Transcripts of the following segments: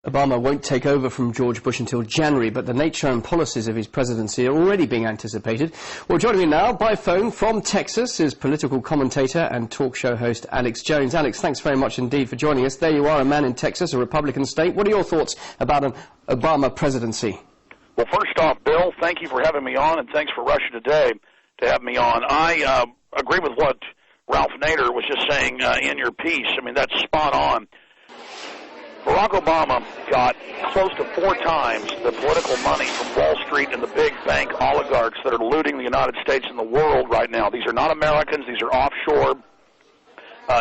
Obama won't take over from George Bush until January, but the nature and policies of his presidency are already being anticipated. Well, joining me now by phone from Texas is political commentator and talk show host Alex Jones. Alex, thanks very much indeed for joining us. There you are, a man in Texas, a Republican state. What are your thoughts about an Obama presidency? Well, first off, Bill, thank you for having me on, and thanks for Russia Today to have me on. I agree with what Ralph Nader was just saying in your piece. I mean, that's spot on. Barack Obama got close to 4 times the political money from Wall Street and the big bank oligarchs that are looting the United States and the world right now. These are not Americans. These are offshore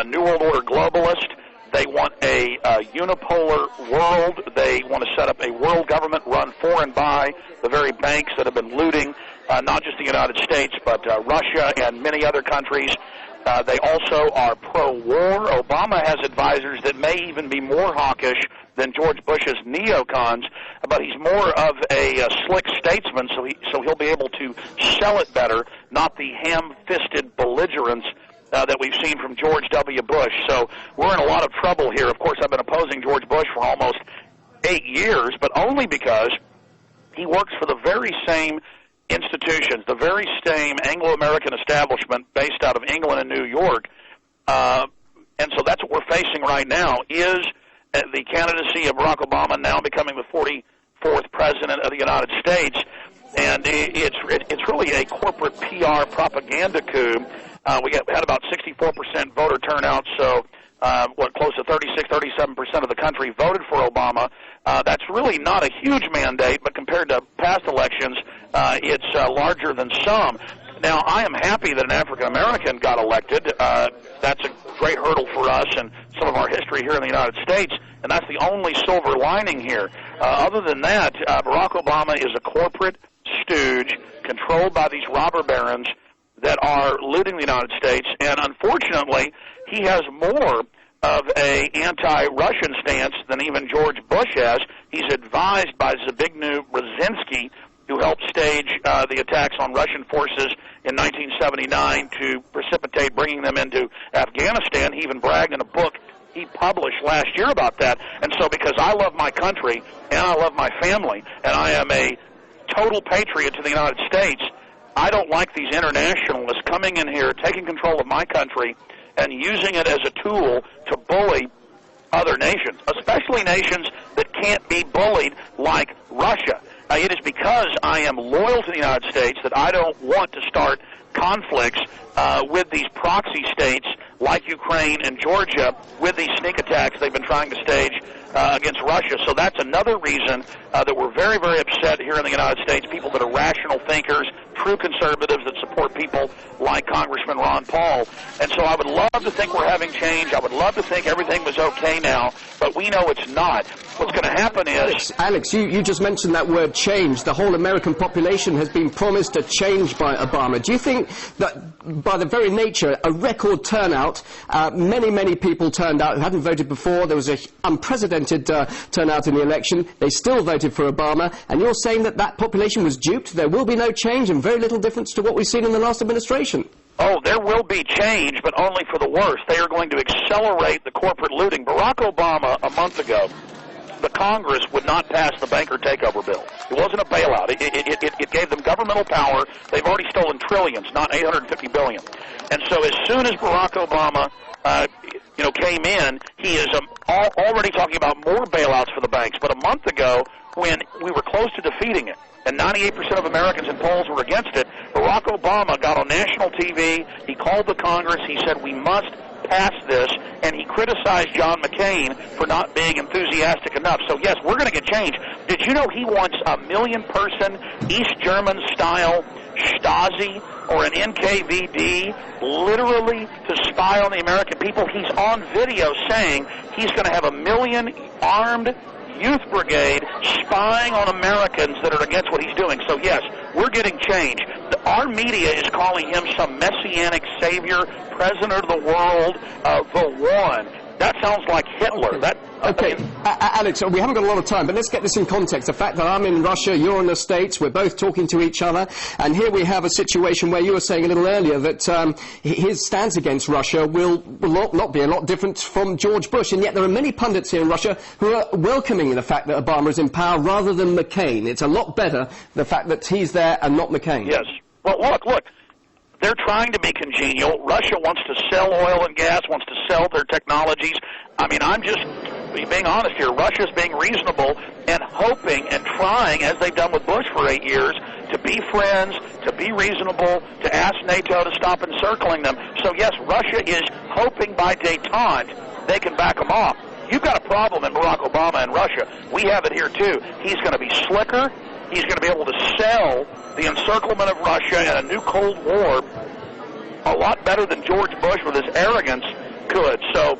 New World Order globalists. They want a unipolar world. They want to set up a world government run for and by the very banks that have been looting not just the United States, but Russia and many other countries. They also are pro-war. Obama has advisors that may even be more hawkish than George Bush's neocons, but he's more of a slick statesman, so he'll be able to sell it better, not the ham-fisted belligerence that we've seen from George W. Bush. So we're in a lot of trouble here. Of course, I've been opposing George Bush for almost 8 years, but only because he works for the very same institutions, the very same Anglo-American establishment based out of England and New York. And so that's what we're facing right now, is the candidacy of Barack Obama now becoming the 44th president of the United States. And it's really a corporate PR propaganda coup. We had about 64% voter turnout, so close to 36-37% of the country voted for Obama. That's really not a huge mandate, but compared to past elections, it's larger than some. Now, I am happy that an African-American got elected. That's a great hurdle for us and some of our history here in the United States, and that's the only silver lining here. Other than that, Barack Obama is a corporate stooge controlled by these robber barons that are looting the United States, and unfortunately, he has more of a anti-Russian stance than even George Bush has. He's advised by Zbigniew Brzezinski, who helped stage the attacks on Russian forces in 1979 to precipitate bringing them into Afghanistan. He even bragged in a book he published last year about that. And so because I love my country and I love my family and I am a total patriot to the United States, I don't like these internationalists coming in here, taking control of my country, and using it as a tool to bully other nations, especially nations that can't be bullied like Russia. It is because I am loyal to the United States that I don't want to start conflicts with these proxy states like Ukraine and Georgia with these sneak attacks they've been trying to stage against Russia. So that's another reason that we're very, very upset here in the United States, people that are rational thinkers, true conservatives that support people like Congressman Ron Paul. And so I would love to think we're having change. I would love to think everything was okay now, but we know it's not. What's going to happen is... Alex, you just mentioned that word change. The whole American population has been promised a change by Obama. Do you think that by the very nature, a record turnout, many people turned out who hadn't voted before, there was an unprecedented turnout in the election, they still voted for Obama, and you're saying that that population was duped? There will be no change and very little difference to what we've seen in the last administration. Oh, there will be change, but only for the worse. They are going to accelerate the corporate looting. Barack Obama, a month ago, the Congress would not pass the banker takeover bill. It wasn't a bailout. It gave them governmental power. They've already stolen trillions, not $850 billion. And so as soon as Barack Obama came in, he is already talking about more bailouts for the banks. But a month ago, when we were close to defeating it, and 98% of Americans in polls were against it, Barack Obama got on national TV, he called the Congress, he said we must pass this, and he criticized John McCain for not being enthusiastic enough. So yes, we're going to get change. Did you know he wants a 1 million-person East German-style Stasi or an NKVD literally to spy on the American people? He's on video saying he's going to have 1 million armed youth brigade spying on Americans that are against what he's doing. So yes, we're getting change. Our media is calling him some messianic savior, president of the world, the one. That sounds like Hitler. Okay, Alex, we haven't got a lot of time, but let's get this in context. The fact that I'm in Russia, you're in the States, we're both talking to each other, and here we have a situation where you were saying a little earlier that his stance against Russia will not be a lot different from George Bush, and yet there are many pundits here in Russia who are welcoming the fact that Obama is in power rather than McCain. It's a lot better, the fact that he's there and not McCain. Yes. Well, look. They're trying to be congenial. Russia wants to sell oil and gas, wants to sell their technologies. I mean, I'm just being honest here. Russia's being reasonable and hoping and trying, as they've done with Bush for 8 years, to be friends, to be reasonable, to ask NATO to stop encircling them. So, yes, Russia is hoping by détente they can back them off. You've got a problem in Barack Obama and Russia. We have it here, too. He's going to be slicker. He's going to be able to sell the encirclement of Russia and a new Cold War a lot better than George Bush with his arrogance could. So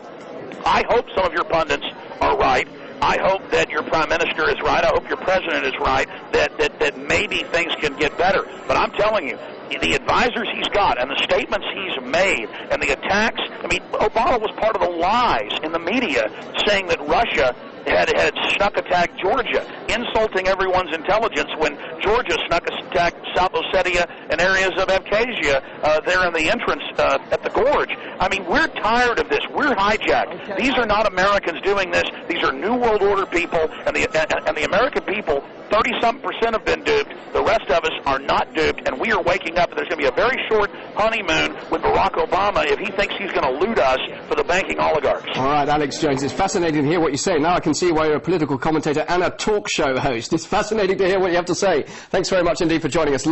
I hope some of your pundits are right. I hope that your prime minister is right. I hope your president is right, that maybe things can get better. But I'm telling you, the advisors he's got and the statements he's made and the attacks, I mean, Obama was part of the lies in the media saying that Russia had snuck attacked Georgia, insulting everyone's intelligence when Georgia snuck attacked South Ossetia and areas of Abkhazia there in the entrance at the gorge. I mean, we're tired of this. We're hijacked. Okay. These are not Americans doing this. These are New World Order people, and the American people, 30-something% have been duped. The rest of us are not duped, and we are waking up. There's going to be a very short honeymoon with Barack Obama if he thinks he's going to loot us for the banking oligarchs. All right, Alex Jones, it's fascinating to hear what you say. Now I can see why you're a political commentator and a talk show host. It's fascinating to hear what you have to say. Thanks very much indeed for joining us.